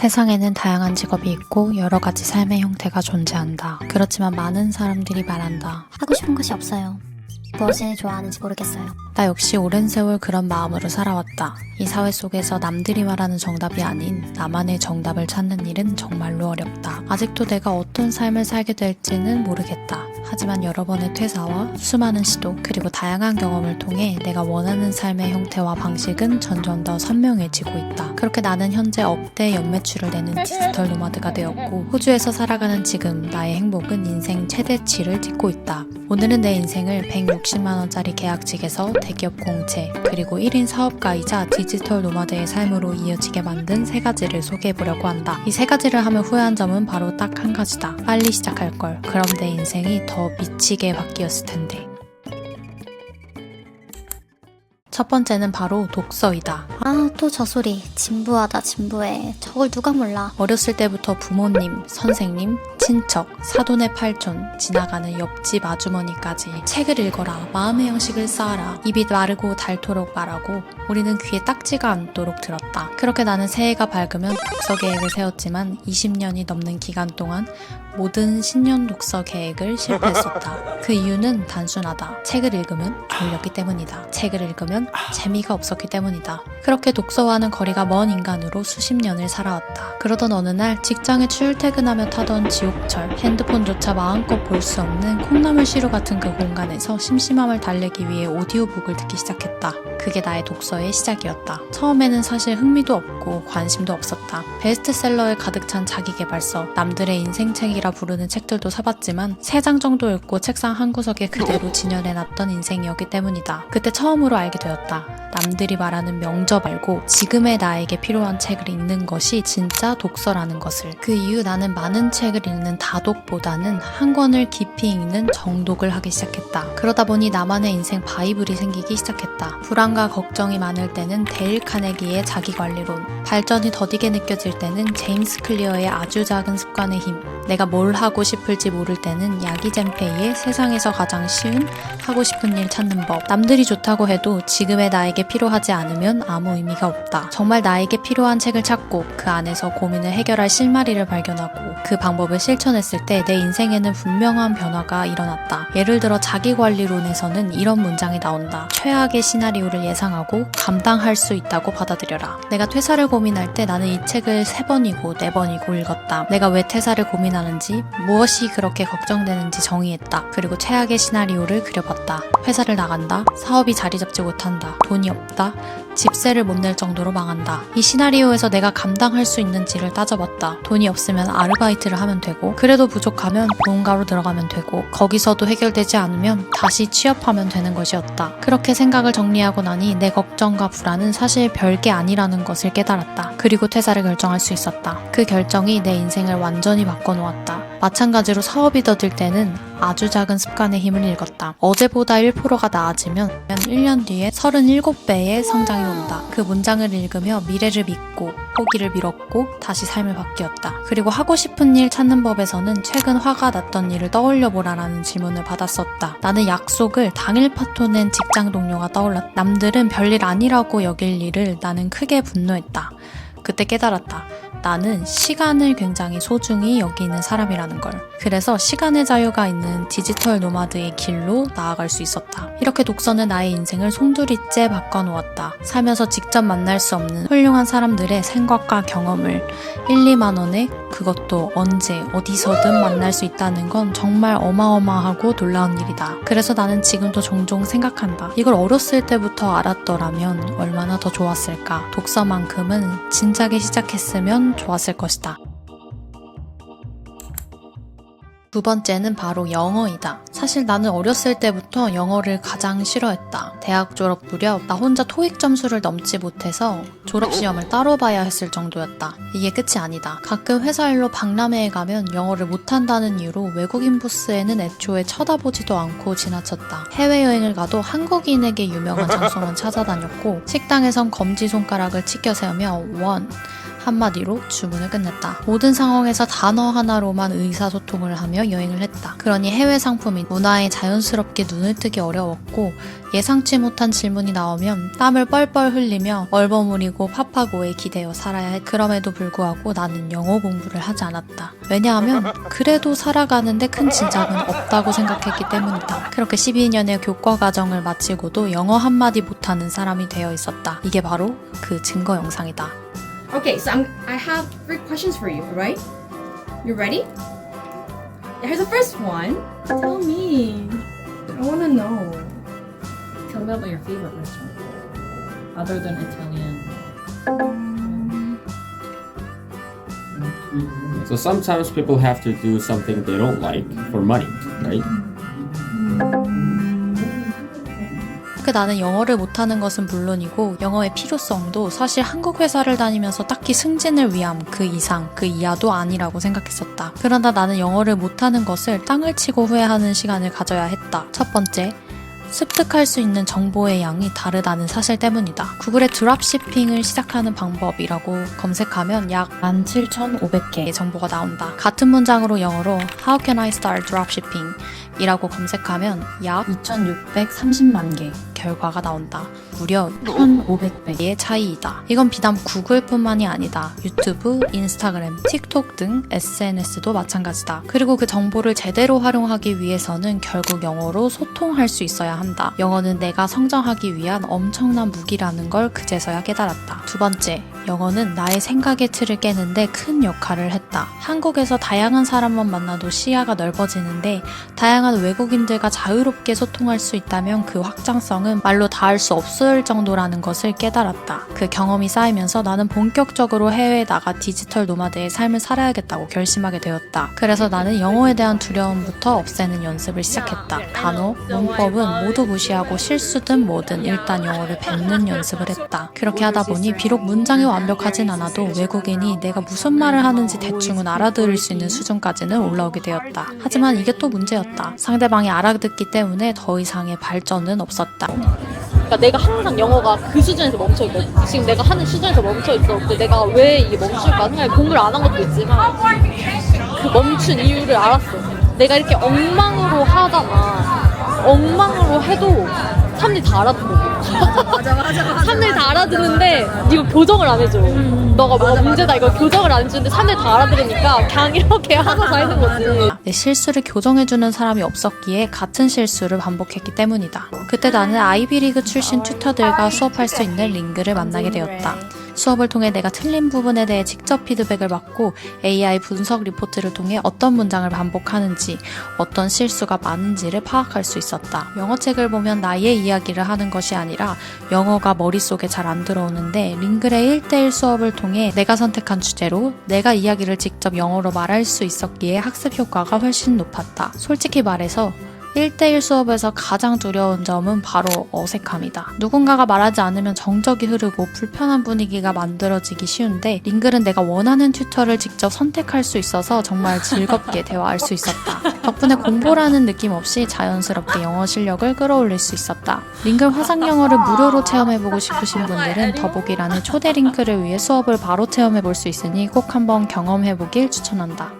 세상에는 다양한 직업이 있고 여러 가지 삶의 형태가 존재한다. 그렇지만 많은 사람들이 말한다. 하고 싶은 것이 없어요. 무엇을 좋아하는지 모르겠어요. 나 역시 오랜 세월 그런 마음으로 살아왔다. 이 사회 속에서 남들이 말하는 정답이 아닌 나만의 정답을 찾는 일은 정말로 어렵다. 아직도 내가 어떤 삶을 살게 될지는 모르겠다. 하지만 여러 번의 퇴사와 수많은 시도 그리고 다양한 경험을 통해 내가 원하는 삶의 형태와 방식은 점점 더 선명해지고 있다. 그렇게 나는 현재 억대 연매출을 내는 디지털 노마드가 되었고 호주에서 살아가는 지금 나의 행복은 인생 최대치를 찍고 있다. 오늘은 내 인생을 160만원짜리 계약직에서 대기업 공채 그리고 1인 사업가이자 디지털 노마드의 삶으로 이어지게 만든 세 가지를 소개해보려고 한다. 이 세 가지를 하면 후회한 점은 바로 딱 한 가지다. 빨리 시작할걸. 그럼 내 인생이 더 미치게 바뀌었을 텐데. 첫 번째는 바로 독서이다. 아, 또 저 소리. 진부하다, 진부해. 저걸 누가 몰라. 어렸을 때부터 부모님, 선생님, 친척, 사돈의 팔촌, 지나가는 옆집 아주머니까지 책을 읽어라, 마음의 양식을 쌓아라, 입이 마르고 닳도록 말하고 우리는 귀에 딱지가 않도록 들었다. 그렇게 나는 새해가 밝으면 독서 계획을 세웠지만 20년이 넘는 기간 동안 모든 신년 독서 계획을 실패했었다. 그 이유는 단순하다. 책을 읽으면 졸렸기 때문이다. 책을 읽으면 재미가 없었기 때문이다. 그렇게 독서와는 거리가 먼 인간으로 수십 년을 살아왔다. 그러던 어느 날 직장에 출퇴근하며 타던 지옥철, 핸드폰조차 마음껏 볼 수 없는 콩나물시루 같은 그 공간에서 심심함을 달래기 위해 오디오북을 듣기 시작했다. 그게 나의 독서의 시작이었다. 처음에는 사실 흥미도 없고 관심도 없었다. 베스트셀러에 가득 찬 자기계발서, 남들의 인생책이라 부르는 책들도 사봤지만 3장 정도 읽고 책상 한 구석에 그대로 진열해놨던 인생이었기 때문이다. 그때 처음으로 알게 되었다. 남들이 말하는 명저 말고 지금의 나에게 필요한 책을 읽는 것이 진짜 독서라는 것을. 그 이후 나는 많은 책을 읽는 다독보다는 한 권을 깊이 읽는 정독을 하기 시작했다. 그러다 보니 나만의 인생 바이블이 생기기 시작했다. 불안과 걱정이 많을 때는 데일 카네기의 자기관리론, 발전이 더디게 느껴질 때는 제임스 클리어의 아주 작은 습관의 힘, 내가 뭘 하고 싶을지 모를 때는 야기 젠페이의 세상에서 가장 쉬운 하고 싶은 일 찾는 법. 남들이 좋다고 해도 지금의 나에게 필요하지 않으면 아무 의미가 없다. 정말 나에게 필요한 책을 찾고 그 안에서 고민을 해결할 실마리를 발견하고 그 방법을 실천했을 때 내 인생에는 분명한 변화가 일어났다. 예를 들어 자기관리론에서는 이런 문장이 나온다. 최악의 시나리오를 예상하고 감당할 수 있다고 받아들여라. 내가 퇴사를 고민할 때 나는 이 책을 3번이고 4번이고 읽었다. 내가 왜 퇴사를 고민하는지, 무엇이 그렇게 걱정되는지 정의했다. 그리고 최악의 시나리오를 그려봤다. 회사를 나간다. 사업이 자리 잡지 못한다. 돈이 없다. 집세를 못 낼 정도로 망한다. 이 시나리오에서 내가 감당할 수 있는지를 따져봤다. 돈이 없으면 아르바이트를 하면 되고, 그래도 부족하면 보험가로 들어가면 되고, 거기서도 해결되지 않으면 다시 취업하면 되는 것이었다. 그렇게 생각을 정리하고 나니 내 걱정과 불안은 사실 별게 아니라는 것을 깨달았다. 그리고 퇴사를 결정할 수 있었다. 그 결정이 내 인생을 완전히 바꿔놓았다. 마찬가지로 사업이 더딜 때는 아주 작은 습관의 힘을 읽었다. 어제보다 1%가 나아지면 1년 뒤에 37배의 성장이 온다. 그 문장을 읽으며 미래를 믿고 포기를 밀었고 다시 삶을 바뀌었다. 그리고 하고 싶은 일 찾는 법에서는 최근 화가 났던 일을 떠올려보라라는 질문을 받았었다. 나는 약속을 당일 파토낸 직장 동료가 떠올랐다. 남들은 별일 아니라고 여길 일을 나는 크게 분노했다. 그때 깨달았다. 나는 시간을 굉장히 소중히 여기는 사람이라는 걸. 그래서 시간의 자유가 있는 디지털 노마드의 길로 나아갈 수 있었다. 이렇게 독서는 나의 인생을 송두리째 바꿔놓았다. 살면서 직접 만날 수 없는 훌륭한 사람들의 생각과 경험을 1, 2만 원에 그것도 언제 어디서든 만날 수 있다는 건 정말 어마어마하고 놀라운 일이다. 그래서 나는 지금도 종종 생각한다. 이걸 어렸을 때부터 알았더라면 얼마나 더 좋았을까. 독서만큼은 진작에 시작했으면 좋았을 것이다. 두 번째는 바로 영어이다. 사실 나는 어렸을 때부터 영어를 가장 싫어했다. 대학 졸업 무렵 나 혼자 토익 점수를 넘지 못해서 졸업시험을 따로 봐야 했을 정도였다. 이게 끝이 아니다. 가끔 회사 일로 박람회에 가면 영어를 못한다는 이유로 외국인 부스에는 애초에 쳐다보지도 않고 지나쳤다. 해외여행을 가도 한국인에게 유명한 장소만 찾아다녔고 식당에선 검지손가락을 치켜 세우며 원, 한마디로 주문을 끝냈다. 모든 상황에서 단어 하나로만 의사소통을 하며 여행을 했다. 그러니 해외 상품인 문화에 자연스럽게 눈을 뜨기 어려웠고 예상치 못한 질문이 나오면 땀을 뻘뻘 흘리며 얼버무리고 파파고에 기대어 살아야 했다. 그럼에도 불구하고 나는 영어 공부를 하지 않았다. 왜냐하면 그래도 살아가는데 큰 진작은 없다고 생각했기 때문이다. 그렇게 12년의 교과 과정을 마치고도 영어 한마디 못하는 사람이 되어 있었다. 이게 바로 그 증거 영상이다. Okay, so I have 3 questions for you, right? You ready? Here's the first one. Tell me. I want to know. Tell me about your favorite restaurant, other than Italian. So sometimes people have to do something they don't like for money, right? 나는 영어를 못하는 것은 물론이고 영어의 필요성도 사실 한국 회사를 다니면서 딱히 승진을 위함 그 이상 그 이하도 아니라고 생각했었다. 그러나 나는 영어를 못하는 것을 땅을 치고 후회하는 시간을 가져야 했다. 첫 번째, 습득할 수 있는 정보의 양이 다르다는 사실 때문이다. 구글에 드롭시핑을 시작하는 방법이라고 검색하면 약 17,500개의 정보가 나온다. 같은 문장으로 영어로 How can I start dropshipping? 이라고 검색하면 약 2,630만 개 결과가 나온다. 무려 1,500배의 차이이다. 이건 비단 구글뿐만이 아니다. 유튜브, 인스타그램, 틱톡 등 SNS도 마찬가지다. 그리고 그 정보를 제대로 활용하기 위해서는 결국 영어로 소통할 수 있어야 한다. 영어는 내가 성장하기 위한 엄청난 무기라는 걸 그제서야 깨달았다. 두 번째, 영어는 나의 생각의 틀을 깨는데 큰 역할을 했다. 한국에서 다양한 사람만 만나도 시야가 넓어지는데 다양한 외국인들과 자유롭게 소통할 수 있다면 그 확장성은 말로 닿을 수 없을 정도라는 것을 깨달았다. 그 경험이 쌓이면서 나는 본격적으로 해외에 나가 디지털 노마드의 삶을 살아야겠다고 결심하게 되었다. 그래서 나는 영어에 대한 두려움부터 없애는 연습을 시작했다. 단어, 문법은 모두 무시하고 실수든 뭐든 일단 영어를 뱉는 연습을 했다. 그렇게 하다 보니 비록 문장이 완벽하진 않아도 외국인이 내가 무슨 말을 하는지 대충은 알아들을 수 있는 수준까지는 올라오게 되었다. 하지만 이게 또 문제였다. 상대방이 알아듣기 때문에 더 이상의 발전은 없었다. 그러니까 내가 항상 영어가 그 수준에서 멈춰있거든. 지금 내가 하는 수준에서 멈춰있어. 근데 내가 왜 이게 멈출까 생각에 공부를 안 한 것도 있지만 그 멈춘 이유를 알았어. 내가 이렇게 엉망으로 하다가 엉망으로 해도 사람들이 다 알아듣거든. 맞아. 사람들이 다 알아듣는데 이거 교정을 안 해줘. 너가 뭐가 문제다 이거 교정을 안 해주는데 사람들이 다 알아들으니까 그냥 이렇게 하고 다니는 거지. 내 실수를 교정해주는 사람이 없었기에 같은 실수를 반복했기 때문이다. 그때 나는 아이비리그 출신 튜터들과 수업할 수 있는 링그를 만나게 되었다. 수업을 통해 내가 틀린 부분에 대해 직접 피드백을 받고 AI 분석 리포트를 통해 어떤 문장을 반복하는지, 어떤 실수가 많은지를 파악할 수 있었다. 영어책을 보면 나의 이야기를 하는 것이 아니라 영어가 머릿속에 잘 안 들어오는데 링글의 1대1 수업을 통해 내가 선택한 주제로 내가 이야기를 직접 영어로 말할 수 있었기에 학습 효과가 훨씬 높았다. 솔직히 말해서 1대1 수업에서 가장 두려운 점은 바로 어색함이다. 누군가가 말하지 않으면 정적이 흐르고 불편한 분위기가 만들어지기 쉬운데 링글은 내가 원하는 튜터를 직접 선택할 수 있어서 정말 즐겁게 대화할 수 있었다. 덕분에 공부라는 느낌 없이 자연스럽게 영어 실력을 끌어올릴 수 있었다. 링글 화상 영어를 무료로 체험해보고 싶으신 분들은 더보기란에 초대 링크를 위해 수업을 바로 체험해볼 수 있으니 꼭 한번 경험해보길 추천한다.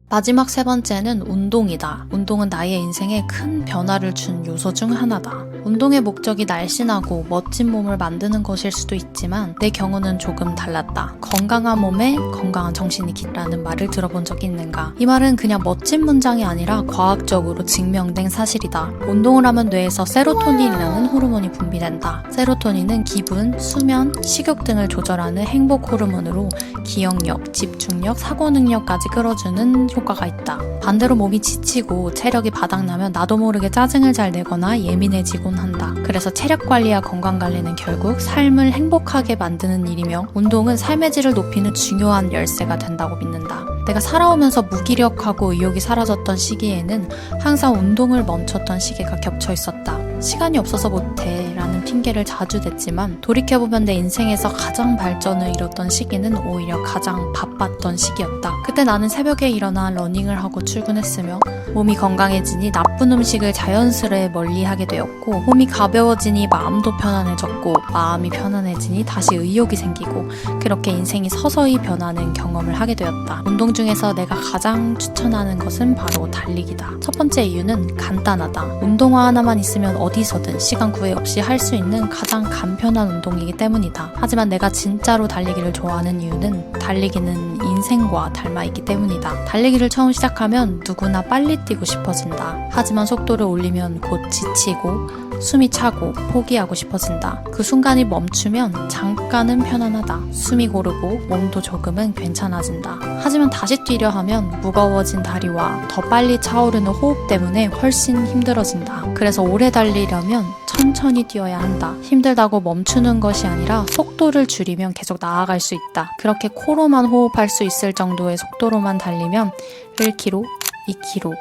마지막 세 번째는 운동이다. 운동은 나의 인생에 큰 변화를 준 요소 중 하나다. 운동의 목적이 날씬하고 멋진 몸을 만드는 것일 수도 있지만 내 경우는 조금 달랐다. 건강한 몸에 건강한 정신이 기라는 말을 들어본 적이 있는가? 이 말은 그냥 멋진 문장이 아니라 과학적으로 증명된 사실이다. 운동을 하면 뇌에서 세로토닌이라는 호르몬이 분비된다. 세로토닌은 기분, 수면, 식욕 등을 조절하는 행복 호르몬으로 기억력, 집중력, 사고 능력까지 끌어주는 효과가 있다. 반대로 몸이 지치고 체력이 바닥나면 나도 모르게 짜증을 잘 내거나 예민해지곤 한다. 그래서 체력 관리와 건강 관리는 결국 삶을 행복하게 만드는 일이며 운동은 삶의 질을 높이는 중요한 열쇠가 된다고 믿는다. 내가 살아오면서 무기력하고 의욕이 사라졌던 시기에는 항상 운동을 멈췄던 시기가 겹쳐 있었다. 시간이 없어서 못해 라는 핑계를 자주 댔지만 돌이켜보면 내 인생에서 가장 발전을 이뤘던 시기는 오히려 가장 바빴던 시기였다. 그때 나는 새벽에 일어나 러닝을 하고 출근했으며 몸이 건강해지니 나쁜 음식을 자연스레 멀리하게 되었고 몸이 가벼워지니 마음도 편안해졌고 마음이 편안해지니 다시 의욕이 생기고 그렇게 인생이 서서히 변하는 경험을 하게 되었다. 운동 중에서 내가 가장 추천하는 것은 바로 달리기다. 첫 번째 이유는 간단하다. 운동화 하나만 있으면 어디서든 시간 구애 없이 할 수 있는 가장 간편한 운동이기 때문이다. 하지만 내가 진짜로 달리기를 좋아하는 이유는 달리기는 인생과 닮아있기 때문이다. 달리기를 처음 시작하면 누구나 빨리 뛰고 싶어진다. 하지만 속도를 올리면 곧 지치고 숨이 차고 포기하고 싶어진다. 그 순간이 멈추면 잠깐은 편안하다. 숨이 고르고 몸도 조금은 괜찮아진다. 하지만 다시 뛰려 하면 무거워진 다리와 더 빨리 차오르는 호흡 때문에 훨씬 힘들어진다. 그래서 오래 달리려면 천천히 뛰어야 한다. 힘들다고 멈추는 것이 아니라 속도를 줄이면 계속 나아갈 수 있다. 그렇게 코로만 호흡할 수 있을 정도의 속도로만 달리면 1km, 2km,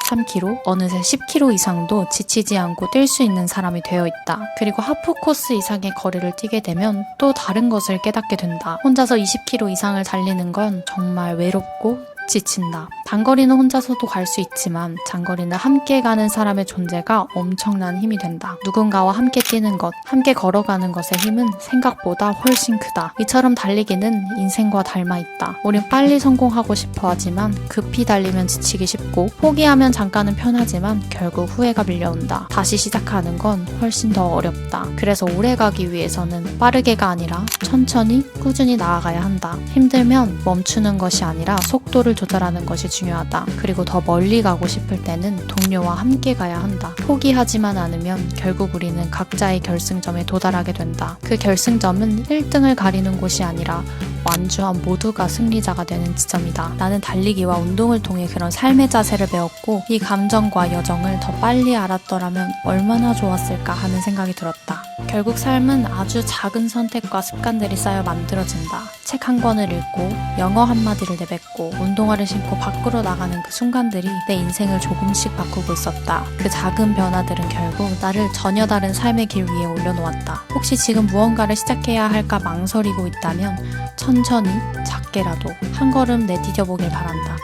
3km, 어느새 10km 이상도 지치지 않고 뛸 수 있는 사람이 되어 있다. 그리고 하프 코스 이상의 거리를 뛰게 되면 또 다른 것을 깨닫게 된다. 혼자서 20km 이상을 달리는 건 정말 외롭고 지친다. 단거리는 혼자서도 갈 수 있지만 장거리는 함께 가는 사람의 존재가 엄청난 힘이 된다. 누군가와 함께 뛰는 것, 함께 걸어가는 것의 힘은 생각보다 훨씬 크다. 이처럼 달리기는 인생과 닮아있다. 우린 빨리 성공하고 싶어 하지만 급히 달리면 지치기 쉽고 포기하면 잠깐은 편하지만 결국 후회가 밀려온다. 다시 시작하는 건 훨씬 더 어렵다. 그래서 오래 가기 위해서는 빠르게가 아니라 천천히 꾸준히 나아가야 한다. 힘들면 멈추는 것이 아니라 속도를 조절하는 것이 중요하다. 그리고 더 멀리 가고 싶을 때는 동료와 함께 가야 한다. 포기하지만 않으면 결국 우리는 각자의 결승점에 도달하게 된다. 그 결승점은 1등을 가리는 곳이 아니라 완주한 모두가 승리자가 되는 지점이다. 나는 달리기와 운동을 통해 그런 삶의 자세를 배웠고 이 감정과 여정을 더 빨리 알았더라면 얼마나 좋았을까 하는 생각이 들었다. 결국 삶은 아주 작은 선택과 습관들이 쌓여 만들어진다. 책 한 권을 읽고 영어 한마디를 내뱉고 운동화를 신고 밖으로 나가는 그 순간들이 내 인생을 조금씩 바꾸고 있었다. 그 작은 변화들은 결국 나를 전혀 다른 삶의 길 위에 올려놓았다. 혹시 지금 무언가를 시작해야 할까 망설이고 있다면 천천히 작게라도 한 걸음 내디뎌 보길 바란다.